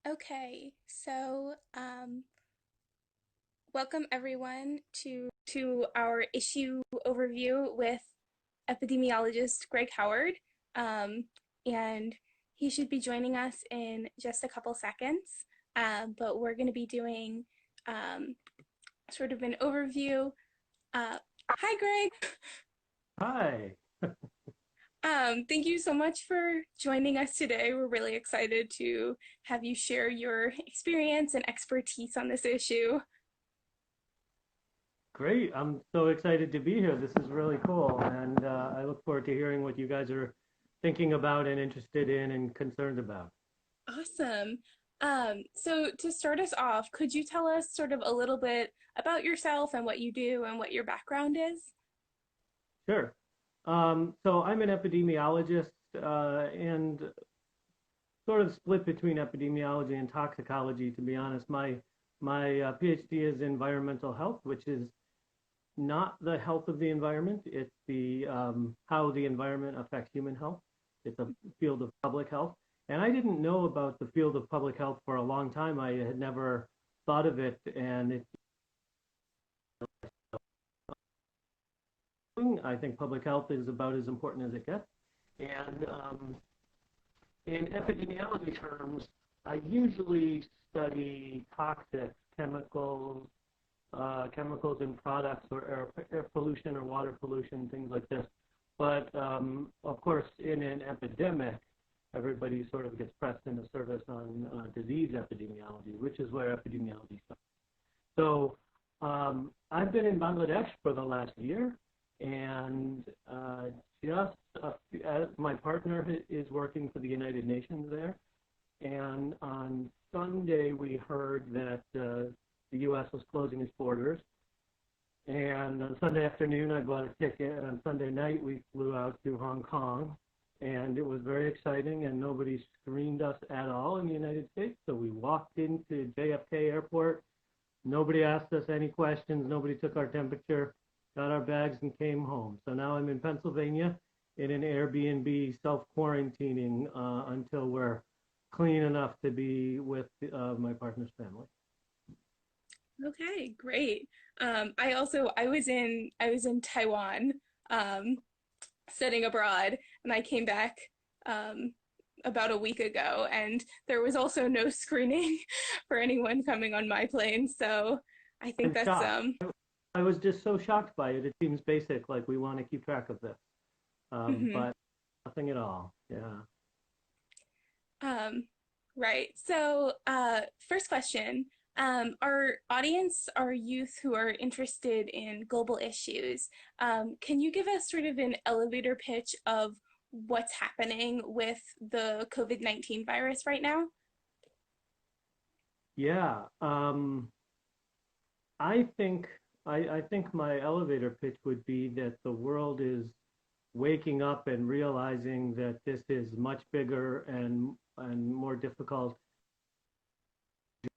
Okay, so welcome everyone to our issue overview with epidemiologist Greg Howard, um, and he should be joining us in just a couple seconds. But we're going to be doing um, sort of an overview. Hi, Greg. Hi. Thank you so much for joining us today. We're really excited to have you share your experience and expertise on this issue. Great. I'm so excited to be here. This is really cool. And I look forward to hearing what you guys are thinking about and interested in and concerned about. Awesome. So to start us off, could you tell us sort of a little bit about yourself and what you do and what your background is? Sure. So I'm an epidemiologist and sort of split between epidemiology and toxicology, to be honest. My PhD is environmental health, which is not the health of the environment. It's the how the environment affects human health. It's a field of public health. And I didn't know about the field of public health for a long time. I had never thought of it. I think public health is about as important as it gets. And in epidemiology terms, I usually study toxic chemicals, chemicals in products or air pollution or water pollution, things like this. But of course, in an epidemic, everybody sort of gets pressed into service on disease epidemiology, which is where epidemiology starts. So I've been in Bangladesh for the last year, and my partner is working for the United Nations there. And on Sunday, we heard that the U.S. was closing its borders. And on Sunday afternoon, I bought a ticket. And on Sunday night, we flew out to Hong Kong. And it was very exciting, and nobody screened us at all in the United States. So we walked into JFK Airport. Nobody asked us any questions. Nobody took our temperature, got our bags, and came home. So now I'm in Pennsylvania in an Airbnb self-quarantining until we're clean enough to be with my partner's family. Okay, great. I was in Taiwan, um, studying abroad, and I came back um, about a week ago, and there was also no screening for anyone coming on my plane. So I think I'm that's shocked. I was just so shocked by it. It seems basic, like we want to keep track of this, mhm. but nothing at all. Yeah. Um, right. So, first question. Our audience are youth who are interested in global issues. Can you give us sort of an elevator pitch of what's happening with the COVID-19 virus right now? Yeah. I think I think my elevator pitch would be that the world is waking up and realizing that this is much bigger and more difficult than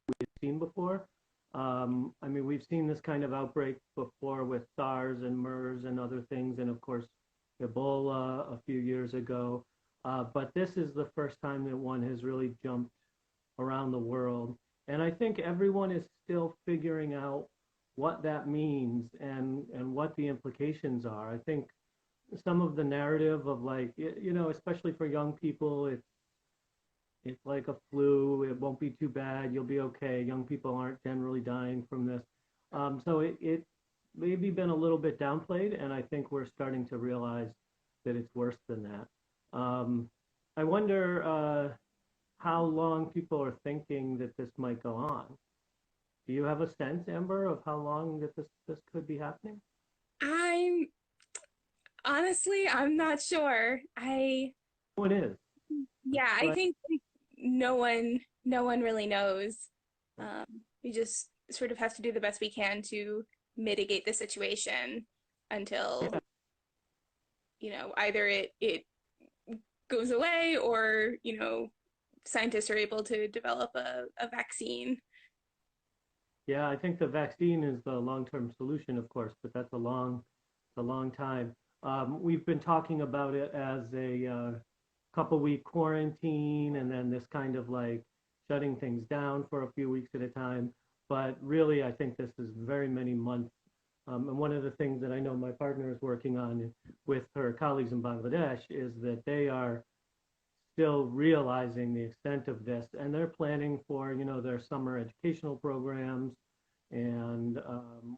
we've seen before. I mean, we've seen this kind of outbreak before with SARS and MERS and other things, and of course, Ebola a few years ago. But this is the first time that one has really jumped around the world. And I think everyone is still figuring out what that means and what the implications are. I think some of the narrative of like, especially for young people, it's like a flu. It won't be too bad. You'll be okay. Young people aren't generally dying from this. So it maybe been a little bit downplayed, and I think we're starting to realize that it's worse than that. I wonder how long people are thinking that this might go on. Do you have a sense, Amber, of how long that this could be happening? I'm I'm not sure. Oh, it is. Yeah, I But think like, no one really knows. Um, we just sort of have to do the best we can to mitigate the situation until, yeah, either it goes away or, scientists are able to develop a vaccine. yeah, I think the vaccine is the long-term solution, of course, but that's a long time. We've been talking about it as couple week quarantine and then this kind of like shutting things down for a few weeks at a time. But really, I think this is very many months. And one of the things that I know my partner is working on with her colleagues in Bangladesh is that they are still realizing the extent of this, and they're planning for, their summer educational programs and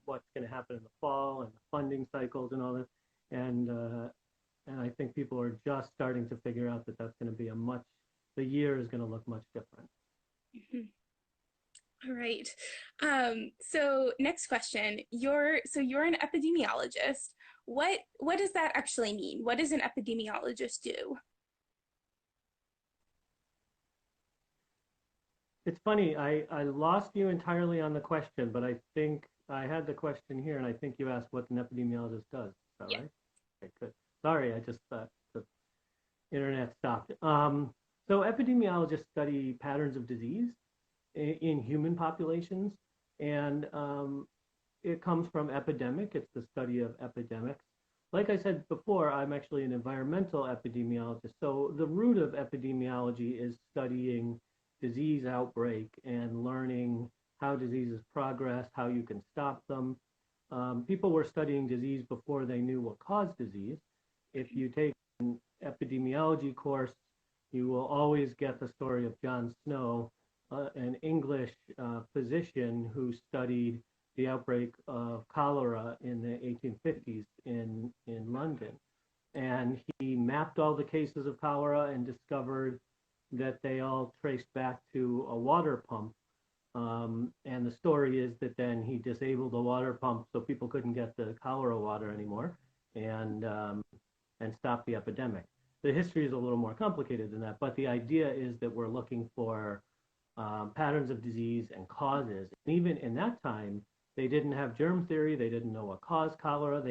what's going to happen in the fall and the funding cycles and all that. And I think people are just starting to figure out that that's going to be the year is going to look much different. Mhm. All right. So next question. You're an epidemiologist. What does that actually mean? What does an epidemiologist do? It's funny, I lost you entirely on the question, but I think I had the question here, and I think you asked what an epidemiologist does. Is that Yeah. right? Okay, good. Sorry, I just thought the internet stopped. So epidemiologists study patterns of disease in human populations, and it comes from epidemic. It's the study of epidemics. Like I said before, I'm actually an environmental epidemiologist. So the root of epidemiology is studying disease outbreak and learning how diseases progress, how you can stop them. People were studying disease before they knew what caused disease. If you take an epidemiology course, you will always get the story of John Snow, an English physician who studied the outbreak of cholera in the 1850s in London. And he mapped all the cases of cholera and discovered that they all traced back to a water pump. And the story is that then he disabled the water pump so people couldn't get the cholera water anymore and stop the epidemic. The history is a little more complicated than that, but the idea is that we're looking for patterns of disease and causes. And even in that time, they didn't have germ theory. They didn't know what caused cholera.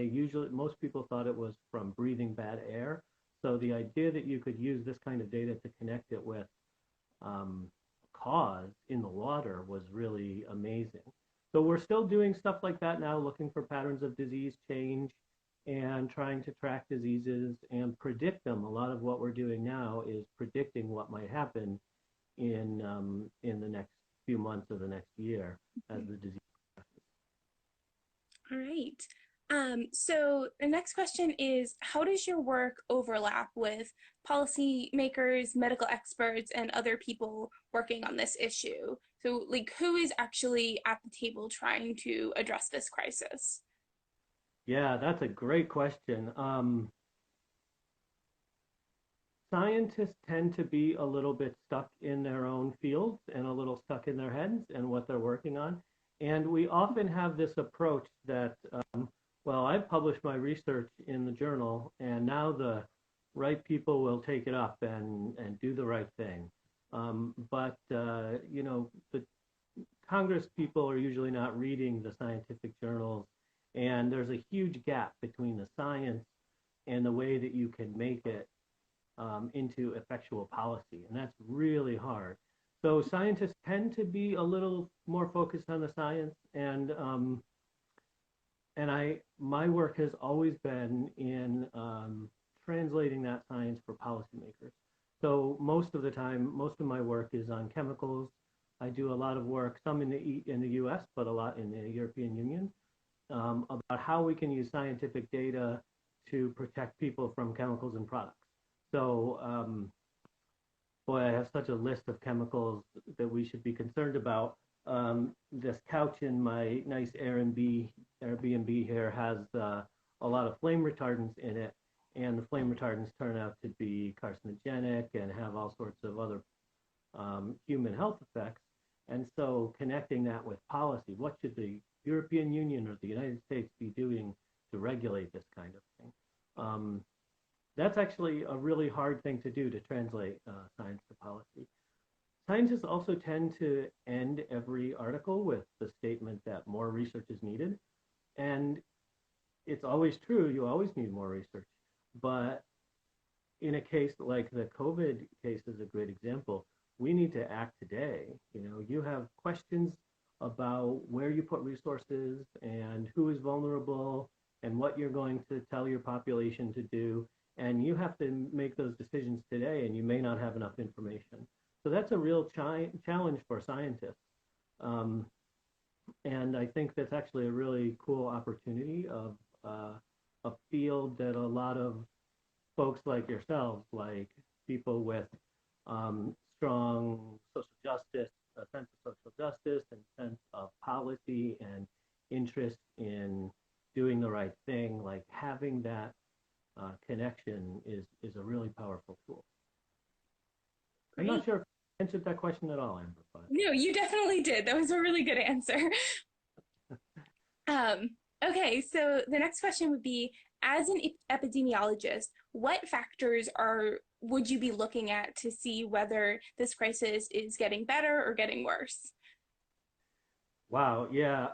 Most people thought it was from breathing bad air. So the idea that you could use this kind of data to connect it with cause in the water was really amazing. So we're still doing stuff like that now, looking for patterns of disease change and trying to track diseases and predict them. A lot of what we're doing now is predicting what might happen in the next few months or the next year as the disease progresses. All right. So the next question is, how does your work overlap with policymakers, medical experts, and other people working on this issue? So, like, who is actually at the table trying to address this crisis? Yeah, that's a great question. Scientists tend to be a little bit stuck in their own fields and a little stuck in their heads and what they're working on. And we often have this approach that, well, I've published my research in the journal, and now the right people will take it up and do the right thing. But the Congress people are usually not reading the scientific journals, and there's a huge gap between the science and the way that you can make it into effectual policy, and that's really hard. So scientists tend to be a little more focused on the science, and my work has always been in translating that science for policymakers. So most of the time, most of my work is on chemicals. I do a lot of work, some in the U.S., but a lot in the European Union, about how we can use scientific data to protect people from chemicals and products. So, boy, I have such a list of chemicals that we should be concerned about. This couch in my nice Airbnb here has a lot of flame retardants in it, and the flame retardants turn out to be carcinogenic and have all sorts of other human health effects. And so connecting that with policy, what should the European Union or the United States be doing to regulate this kind of thing? That's actually a really hard thing to do, to translate science to policy. Scientists also tend to end every article with the statement that more research is needed. And it's always true, you always need more research. But in a case like the COVID case is a great example, we need to act today. You have questions about where you put resources and who is vulnerable and what you're going to tell your population to do. and you have to make those decisions today, and you may not have enough information. So that's a real challenge for scientists. Um, and I think that's actually a really cool opportunity of a field that a lot of folks like yourselves, like people with strong social justice, a sense of social justice and sense of policy and interest in doing the right thing, like having that connection is a really powerful tool. I'm Great. not sure if I answered that question at all, Amber, but No, you definitely did. That was a really good answer. Um, okay, so the next question would be, as an epidemiologist, what factors would you be looking at to see whether this crisis is getting better or getting worse? wow, yeah.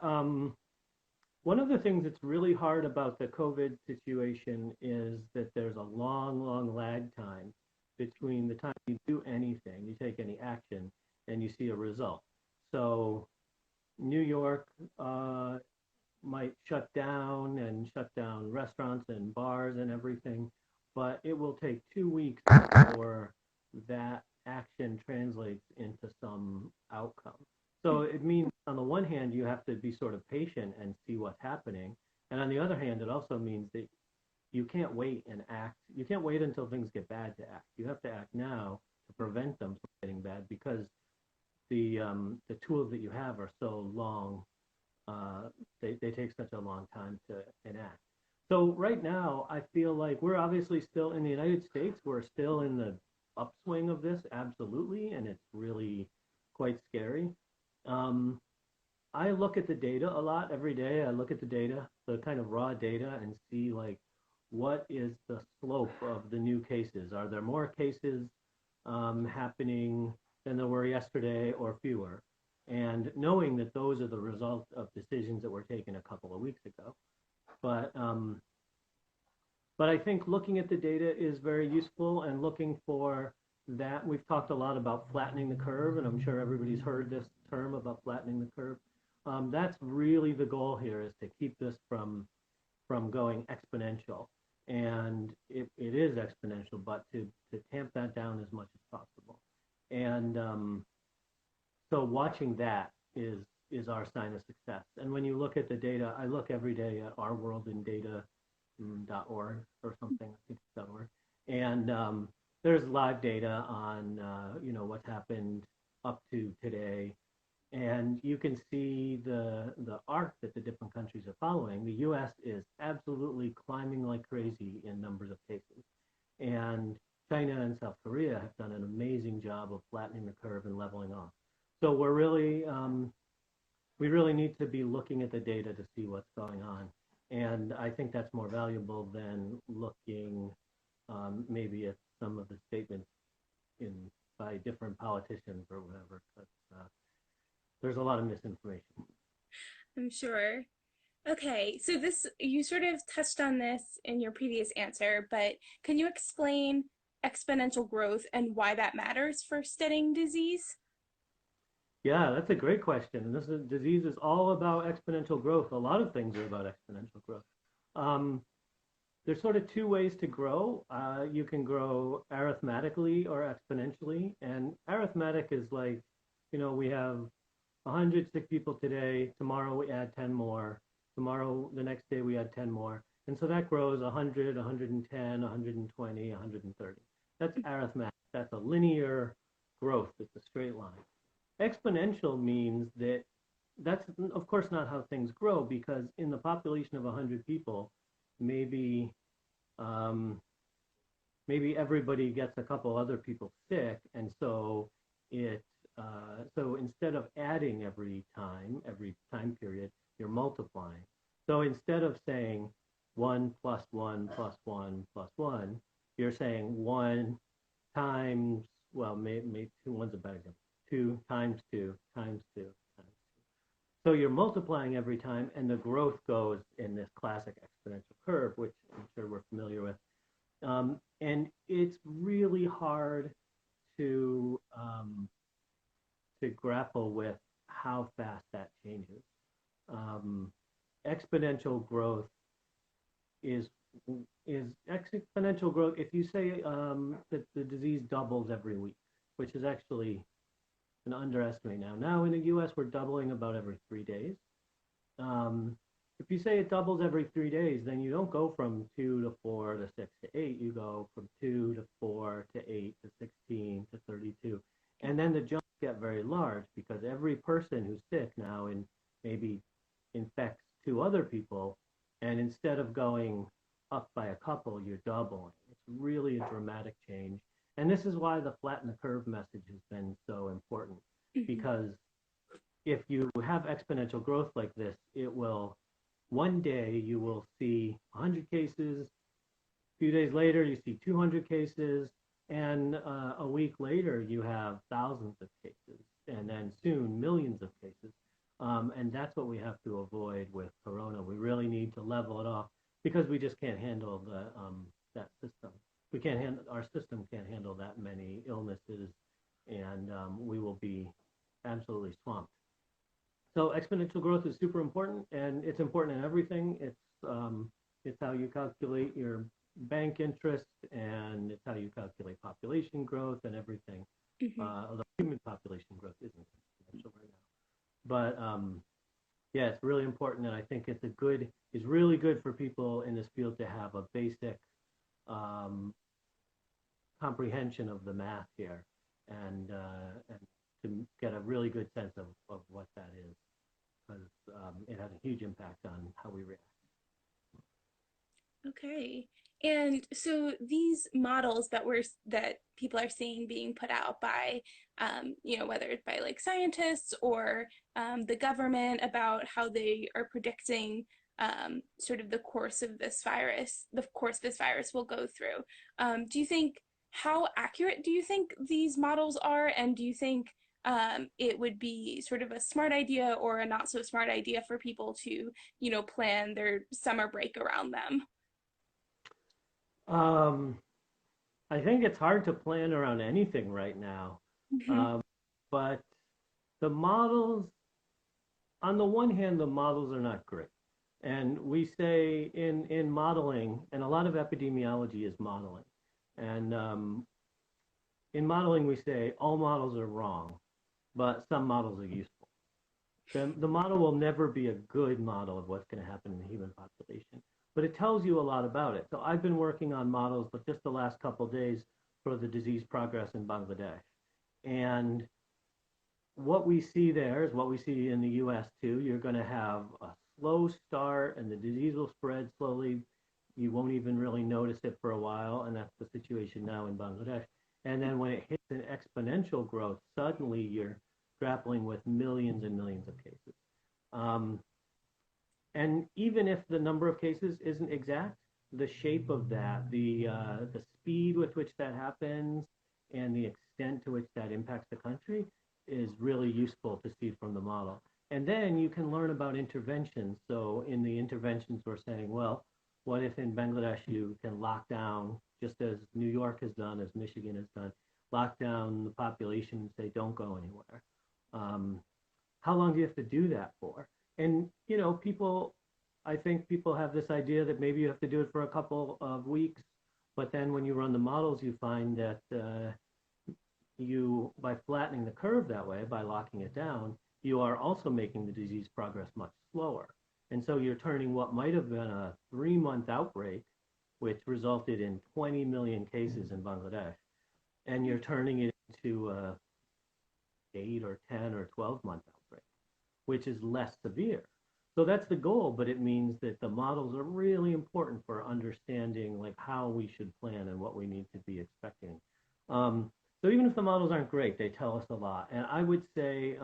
One of the things that's really hard about the COVID situation is that there's a long, long lag time between the time you do anything, you take any action, and you see a result. So New York might shut down restaurants and bars and everything, but it will take 2 weeks before that action translates into some outcome. So it means on the one hand, you have to be sort of patient and see what's happening. And on the other hand, it also means that you can't wait and act. You can't wait until things get bad to act. You have to act now to prevent them from getting bad because the tools that you have are so long. They take such a long time to enact. So right now, I feel like we're obviously still in the United States. We're still in the upswing of this, absolutely, and it's really quite scary. Um, I look at the data a lot every day. I look at the data, the kind of raw data, and see like what is the slope of the new cases? Are there more cases happening than there were yesterday or fewer? And knowing that those are the result of decisions that were taken a couple of weeks ago. But but I think looking at the data is very useful and looking for that. We've talked a lot about flattening the curve, and I'm sure everybody's heard this term about flattening the curve. That's really the goal here, is to keep this from going exponential. And it is exponential, but to tamp that down as much as possible. And so watching that is our sign of success. And when you look at the data, I look every day at ourworldindata.org or something, I think it's .org. And there's live data on what's happened up to today. And you can see the arc that the different countries are following. The US is absolutely climbing like crazy in numbers of cases. And China and South Korea have done an amazing job of flattening the curve and leveling off. So we really need to be looking at the data to see what's going on. And I think that's more valuable than looking maybe at some of the statements by different politicians or whatever. But there's a lot of misinformation. I'm sure. Okay, so you sort of touched on this in your previous answer, but can you explain exponential growth and why that matters for studying disease? Yeah, that's a great question. And disease is all about exponential growth. A lot of things are about exponential growth. Um, there's sort of two ways to grow. You can grow arithmetically or exponentially. And arithmetic is like, we have 100 sick people today. Tomorrow we add 10 more. Tomorrow, the next day we add 10 more. And so that grows 100, 110, 120, 130. That's arithmetic. That's a linear growth. It's a straight line. Exponential means that that's, of course, not how things grow, because in the population of 100 people, maybe maybe everybody gets a couple other people sick, and so so instead of adding every time period, you're multiplying. So instead of saying 1 plus 1 plus 1 plus 1, you're saying 1 times, well, maybe 2, 1's a better example. 2 times 2 times 2 times 2. So you're multiplying every time, and the growth goes in this classic exponential curve, which I'm sure we're familiar with. And it's really hard to grapple with how fast that changes. Exponential growth is is exponential growth. If you say that the disease doubles every week, which is actually an underestimate now. Now in the U.S., we're doubling about every 3 days. If you say it doubles every 3 days, then you don't go from 2 to 4 to 6 to 8. You go from 2 to 4 to 8 to 16 to 32. And then the jumps get very large because every person who's sick now and maybe infects two other people. And instead of going up by a couple, you're doubling. It's really a dramatic change. And this is why the flatten the curve message has been so important, because if you have exponential growth like this, it will, one day you will see 100 cases, a few days later you see 200 cases, and a week later you have thousands of cases, and then soon millions of cases. And that's what we have to avoid with Corona. We really need to level it off because we just can't handle that system. We can't handle, our system can't handle that many illnesses, and we will be absolutely swamped. So exponential growth is super important, and it's important in everything. It's how you calculate your bank interest, and it's how you calculate population growth and everything. Although human population growth isn't exponential right now. But yeah, it's really important, and I think it's really good for people in this field to have a basic comprehension of the math here, and to get a really good sense of what that is, because it has a huge impact on how we react. Okay. And so these models that people are seeing being put out by, whether it's by like scientists or the government about how they are predicting sort of the course this virus will go through. How accurate do you think these models are? And do you think it would be sort of a smart idea or a not so smart idea for people to, plan their summer break around them? I think it's hard to plan around anything right now. But the models, on the one hand, the models are not great. And we say in modeling, and a lot of epidemiology is modeling. And in modeling, we say all models are wrong, but some models are useful. The model will never be a good model of what's going to happen in the human population, but it tells you a lot about it. So I've been working on models, but just the last couple of days for the disease progress in Bangladesh. And what we see there is what we see in the US too. You're going to have a slow start and the disease will spread slowly. You won't even really notice it for a while, and that's the situation now in Bangladesh. And then when it hits an exponential growth, suddenly you're grappling with millions and millions of cases. And even if the number of cases isn't exact, the shape of that, the speed with which that happens, and the extent to which that impacts the country is really useful to see from the model. And then you can learn about interventions. So in the interventions, we're saying, well, what if in Bangladesh you can lock down, just as New York has done, as Michigan has done, lock down the population and say, don't go anywhere. How long do you have to do that for? And, I think people have this idea that maybe you have to do it for a couple of weeks, but then when you run the models, you find that by flattening the curve that way, by locking it down, you are also making the disease progress much slower. And so you're turning what might have been a 3-month outbreak, which resulted in 20 million cases in Bangladesh, and you're turning it into a 8 or 10 or 12-month outbreak, which is less severe. So that's the goal, but it means that the models are really important for understanding like how we should plan and what we need to be expecting. So even if the models aren't great, they tell us a lot. And I would say,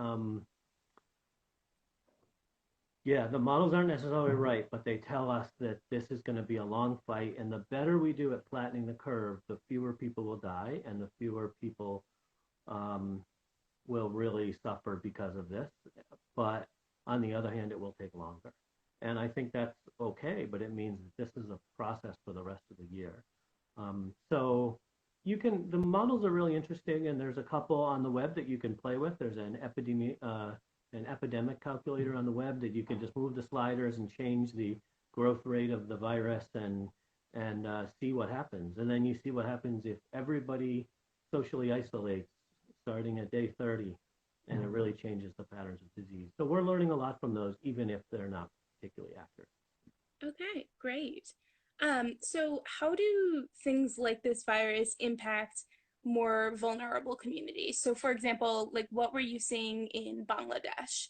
yeah, the models aren't necessarily right, but they tell us that this is going to be a long fight. And the better we do at flattening the curve, the fewer people will die and the fewer people will really suffer because of this. But on the other hand, it will take longer. And I think that's okay, but it means that this is a process for the rest of the year. So the models are really interesting, and there's a couple on the web that you can play with. There's an epidemic calculator on the web that you can just move the sliders and change the growth rate of the virus and and see what happens. And then you see what happens if everybody socially isolates starting at day 30, and it really changes the patterns of disease. So we're learning a lot from those, even if they're not particularly accurate. Okay, great. So how do things like this virus impact more vulnerable communities? So for example, like what were you seeing in Bangladesh?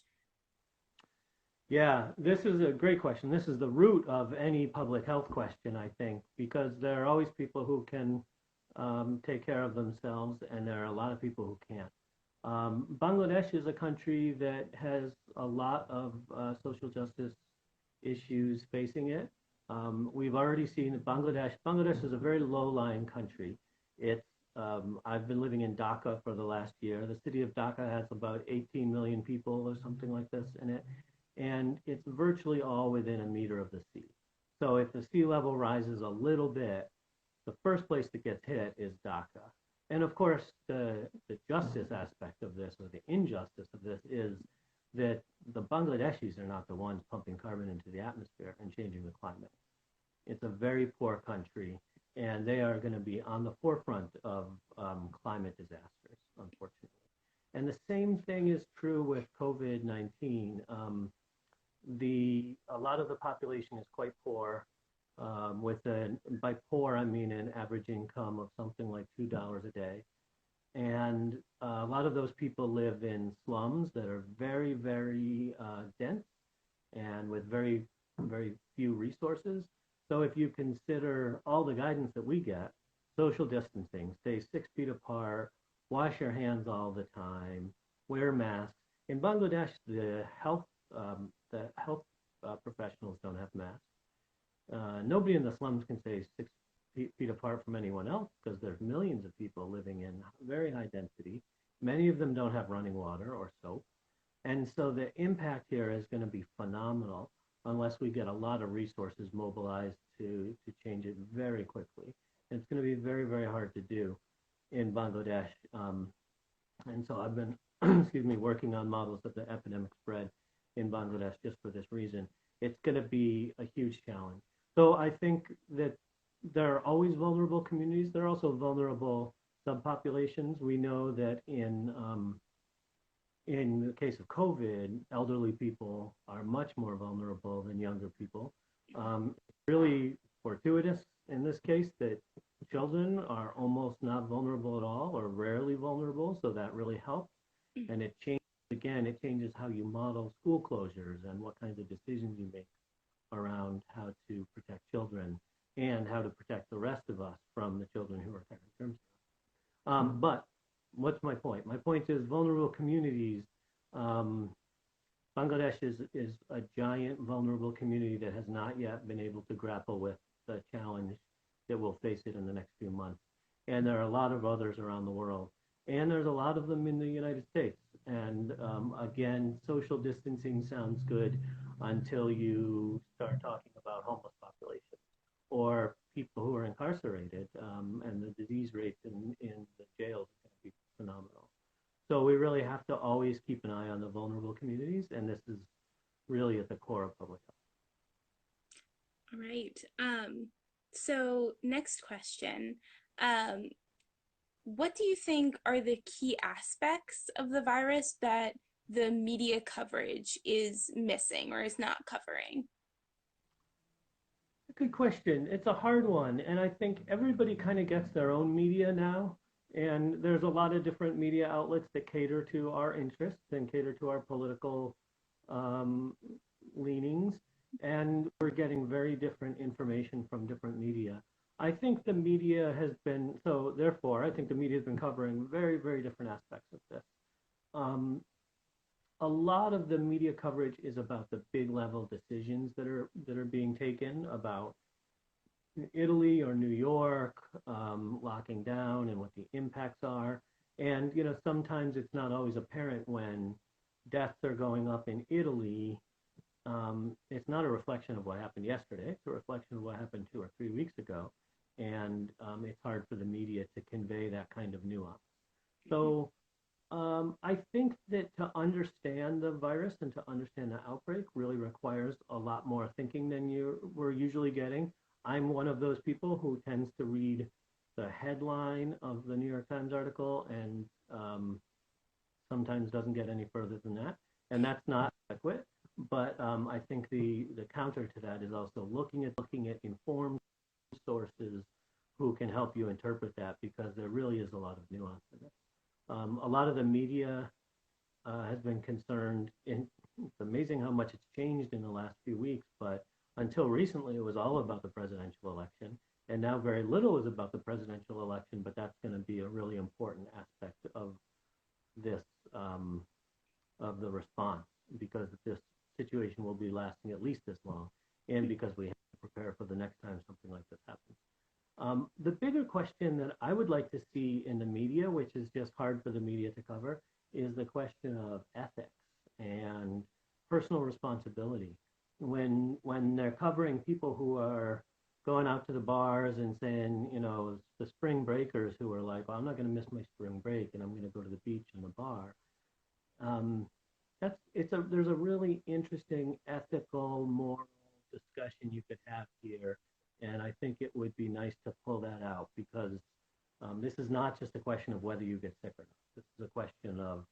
Yeah, this is a great question. This is the root of any public health question, I think, because there are always people who can take care of themselves, and there are a lot of people who can't. Bangladesh is a country that has a lot of social justice issues facing it. We've already seen that Bangladesh is a very low-lying country. It's I've been living in Dhaka for the last year. The city of Dhaka has about 18 million people or something like this in it, and it's virtually all within a meter of the sea. So if the sea level rises a little bit, the first place that gets hit is Dhaka. And of course, the justice aspect of this, or the injustice of this, is that the Bangladeshis are not the ones pumping carbon into the atmosphere and changing the climate. It's a very poor country, and they are going to be on the forefront of climate disasters, unfortunately. And the same thing is true with COVID-19. A lot of the population is quite poor. By poor, I mean an average income of something like $2 a day. And a lot of those people live in slums that are very, very dense and with very, very few resources. So if you consider all the guidance that we get, social distancing, stay 6 feet apart, wash your hands all the time, wear masks. In Bangladesh, the health professionals don't have masks. Nobody in the slums can stay 6 feet apart from anyone else because there's millions of people living in very high density. Many of them don't have running water or soap. And so the impact here is going to be phenomenal unless we get a lot of resources mobilized to change it very quickly. And it's going to be very, very hard to do in Bangladesh. And so I've been, excuse me, working on models of the epidemic spread in Bangladesh just for this reason. It's going to be a huge challenge. So I think that there are always vulnerable communities. There are also vulnerable subpopulations. We know that in the case of COVID, elderly people are much more vulnerable than younger people. It's really fortuitous in this case that children are almost not vulnerable at all or rarely vulnerable, so that really helps. And it changes how you model school closures and what kinds of decisions you make around how to protect children and how to protect the rest of us from the children who are terms. But what's my point? My point is vulnerable communities. Bangladesh is a giant vulnerable community that has not yet been able to grapple with the challenge that will face it in the next few months. And there are a lot of others around the world. And there's a lot of them in the United States. And again, social distancing sounds good until you start talking about homeless populations or people who are incarcerated, and the disease rates in the jails is going to be phenomenal. So we really have to always keep an eye on the vulnerable communities, and this is really at the core of public health. All right. So next question. What do you think are the key aspects of the virus that the media coverage is missing or is not covering? Good question. It's a hard one, and I think everybody kind of gets their own media now. And there's a lot of different media outlets that cater to our interests and cater to our political leanings. And we're getting very different information from different media. I think the media has been, so therefore, I think the media has been covering very, very different aspects of this. A lot of the media coverage is about the big level decisions that are being taken about Italy or New York locking down and what the impacts are. And sometimes it's not always apparent when deaths are going up in Italy. It's not a reflection of what happened yesterday. It's a reflection of what happened 2 or 3 weeks ago. And it's hard for the media to convey that kind of nuance. So I think that to understand the virus and to understand the outbreak really requires a lot more thinking than you were usually getting. I'm one of those people who tends to read the headline of the New York Times article and sometimes doesn't get any further than that. And that's not adequate. But I think the counter to that is also looking at informed sources who can help you interpret that, because there really is a lot of nuance in it. A lot of the media has been concerned in, it's amazing how much it's changed in the last few weeks, but until recently it was all about the presidential election, and now very little is about the presidential election, but that's going to be a really important aspect of this, of the response, because this situation will be lasting at least this long, and because we have to prepare for the next time something like this happens. The bigger question that I would like to see in the media, which is just hard for the media to cover, is the question of ethics and personal responsibility. When they're covering people who are going out to the bars and saying, you know, the spring breakers who are like, well, I'm not going to miss my spring break and I'm going to go to the beach and the bar. There's a really interesting ethical, moral discussion you could have here, and I think it would be nice to pull that out, because this is not just a question of whether you get sick or not. This is a question of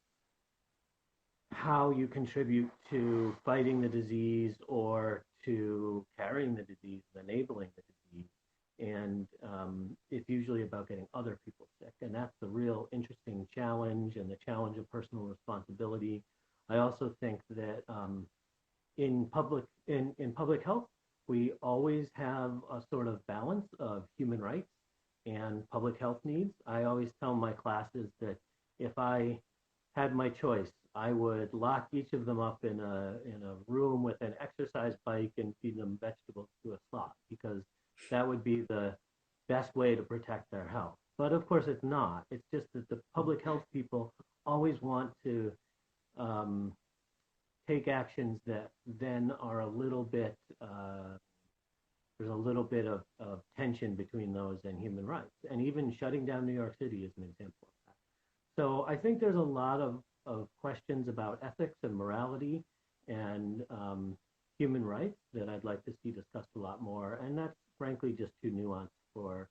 how you contribute to fighting the disease or to carrying the disease, enabling the disease. And it's usually about getting other people sick. And that's the real interesting challenge, and the challenge of personal responsibility. I also think that in public health, we always have a sort of balance of human rights and public health needs. I always tell my classes that if I had my choice, I would lock each of them up in a room with an exercise bike and feed them vegetables to a sloth, because that would be the best way to protect their health. But of course it's not. It's just that the public health people always want to take actions that then are a little bit, there's a little bit of tension between those and human rights. And even shutting down New York City is an example of that. So I think there's a lot of questions about ethics and morality and human rights that I'd like to see discussed a lot more. And that's frankly just too nuanced for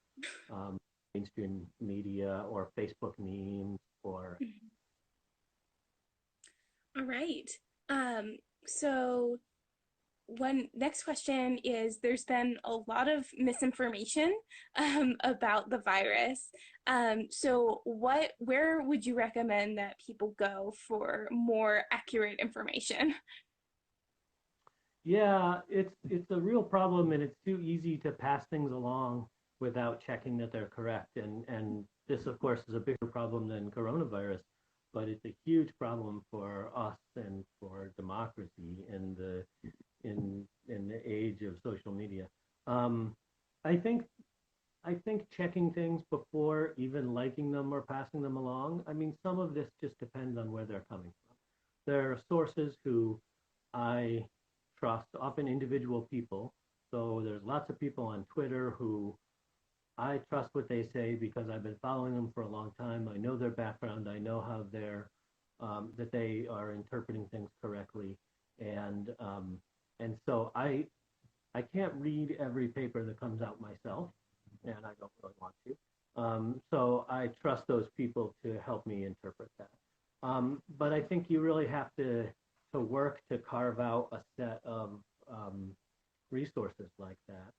mainstream media or Facebook memes or. All right. So one next question is, there's been a lot of misinformation about the virus. So where would you recommend that people go for more accurate information? Yeah, it's a real problem, and it's too easy to pass things along without checking that they're correct. And this, of course, is a bigger problem than coronavirus, but it's a huge problem for us and for democracy in the age of social media. I think checking things before even liking them or passing them along. I mean, some of this just depends on where they're coming from. There are sources who I trust, often individual people. So there's lots of people on Twitter who I trust what they say because I've been following them for a long time. I know their background. I know how that they are interpreting things correctly. And so I can't read every paper that comes out myself, and I don't really want to. So I trust those people to help me interpret that. But I think you really have to work to carve out a set of resources like that,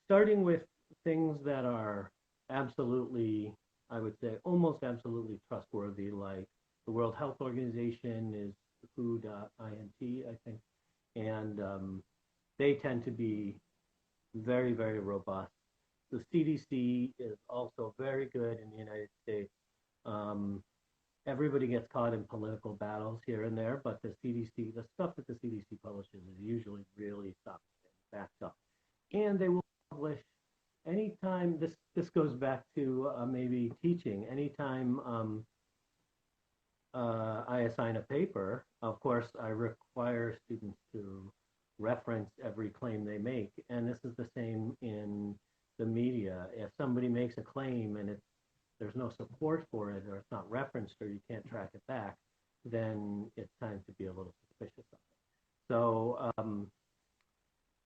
starting with things that are absolutely, I would say, almost absolutely trustworthy, like the World Health Organization is WHO.int, I think, and they tend to be very, very robust. The CDC is also very good in the United States. Everybody gets caught in political battles here and there, but the CDC, the stuff that the CDC publishes is usually really solid and backed up. And they will publish anytime, this goes back to maybe teaching, anytime I assign a paper, of course, I require students to reference every claim they make. And this is the same in the media. If somebody makes a claim and there's no support for it, or it's not referenced, or you can't track it back, then it's time to be a little suspicious of it. So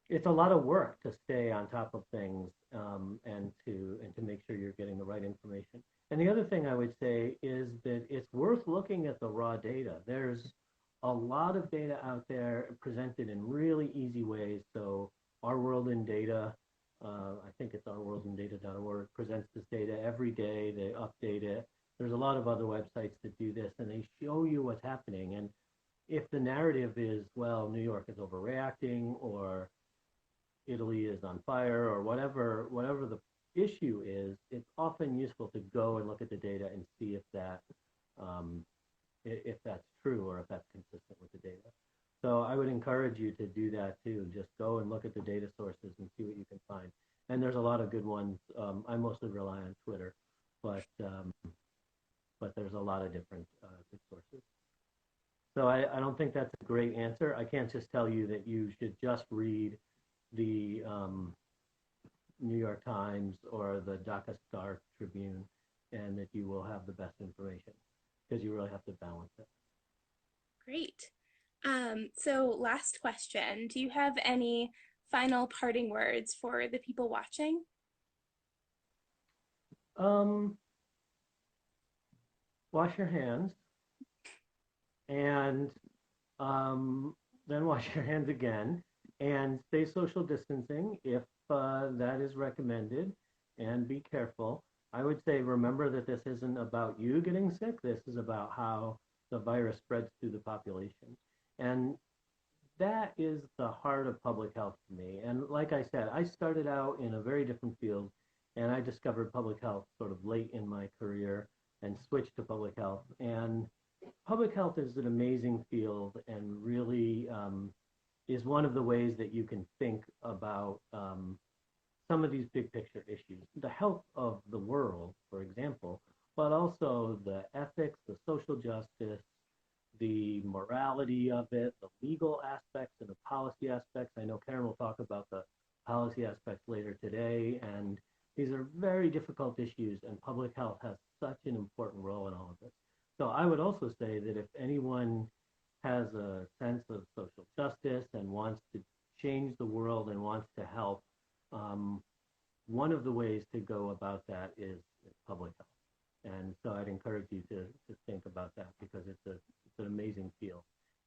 it's a lot of work to stay on top of things, and to make sure you're getting the right information. And the other thing I would say is that it's worth looking at the raw data. There's a lot of data out there presented in really easy ways. So Our World in Data, I think it's ourworldindata.org, presents this data every day. They update it. There's a lot of other websites that do this, and they show you what's happening. And if the narrative is, well, New York is overreacting, or Italy is on fire, or whatever the issue is, it's often useful to go and look at the data and see um, if that's true or if that's consistent with the data. So I would encourage you to do that too. Just go and look at the data sources and see what you can find. And there's a lot of good ones. I mostly rely on Twitter, but there's a lot of different good sources. So I don't think that's a great answer. I can't just tell you that you should just read the New York Times or the Dhaka Star Tribune and that you will have the best information, because you really have to balance it. Great. So last question, do you have any final parting words for the people watching? Um, Wash your hands, and then wash your hands again, and stay social distancing if that is recommended, and be careful. I would say remember that this isn't about you getting sick. This is about how the virus spreads through the population. And that is the heart of public health for me. And like I said, I started out in a very different field, and I discovered public health sort of late in my career and switched to public health. And public health is an amazing field, and really is one of the ways that you can think about some of these big picture issues, the health of the world, for example, but also the ethics, the social justice, the morality of it, the legal aspects and the policy aspects. I know Karen will talk about the policy aspects later today, and these are very difficult issues, and public health has such an important role in all of this. So I would also say that if anyone has a sense of social justice and wants to change the world and wants to help, one of the ways to go about that is public health. And so I'd encourage you to think about that, because it's an amazing field.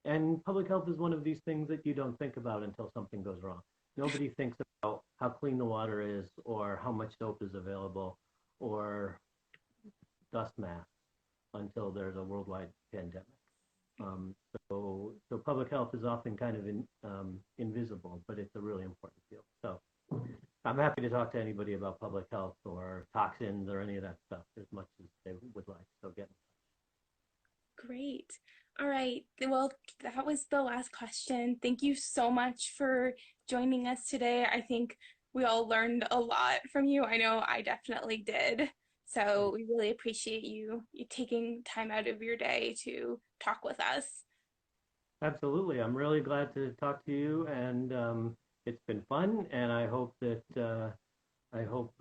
And public health is one of these things that you don't think about until something goes wrong. Nobody thinks about how clean the water is, or how much soap is available, or dust masks until there's a worldwide pandemic. So public health is often kind of invisible, but it's a really important field. So I'm happy to talk to anybody about public health or toxins or any of that stuff as much as they would like. So get in touch. Great. All right. Well, that was the last question. Thank you so much for joining us today. I think we all learned a lot from you. I know I definitely did. So we really appreciate you taking time out of your day to talk with us. Absolutely. I'm really glad to talk to you, and it's been fun. And I hope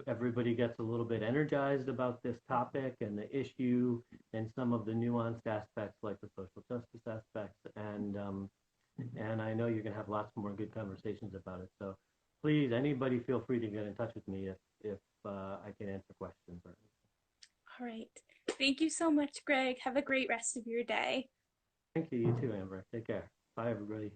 everybody gets a little bit energized about this topic and the issue and some of the nuanced aspects, like the social justice aspects. And I know you're going to have lots more good conversations about it. So please, anybody, feel free to get in touch with me if I can answer questions or anything. All right. Thank you so much, Greg. Have a great rest of your day. Thank you. You too, Amber. Take care. Bye, everybody.